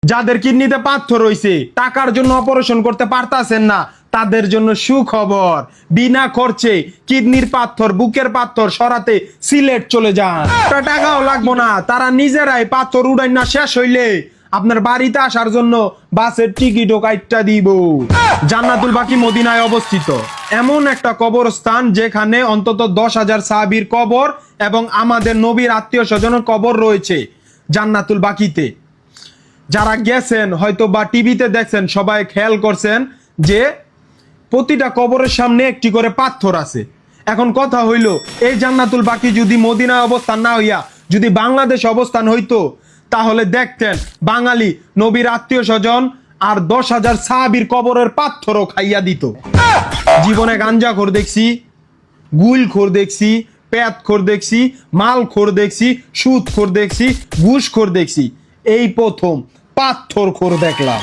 যাদের কিডনিতে পাথর হইছে, টাকার জন্য অপারেশন করতে পারতাছেন না, তাদের জন্য সুখবর। বিনা খরচে কিডনির পাথর, বুকের পাথর সরাতে সিলেট চলে যান। টাকাও লাগবো না, তারা নিজেরাই পাথর উড়াই না শেষ হইলে আপনার বাড়িতে আসার জন্য বাসের টিকিটও কাইটটা দিব। জান্নাতুল বাকি মদিনায় অবস্থিত এমন একটা কবরস্থান যেখানে অন্তত 10,000 সাহাবীর কবর এবং আমাদের নবীর আত্মীয় স্বজনের কবর রয়েছে জান্নাতুল বাকিতে। যারা গেছেন হয়তো বা টিভিতে দেখছেন, সবাই খেয়াল করছেন যে প্রতিটা কবরের সামনে একটি করে পাথর আছে। এখন কথা হইল, এই জান্নাতুল বাকি যদি মদিনায় অবস্থান না হইয়া যদি বাংলাদেশ অবস্থান হইতো, তাহলে দেখতেন বাঙালি নবীর আত্মীয় স্বজন আর 10,000 সাহাবীর কবরের পাথরও খাইয়া দিত। জীবনে গাঞ্জাখোর দেখছি, গুলখোর দেখছি, পেটখোর দেখছি, মালখোর দেখছি, সুদখোর দেখছি, ঘুষখোর দেখছি, এই প্রথম পাথরখোর দেখলাম।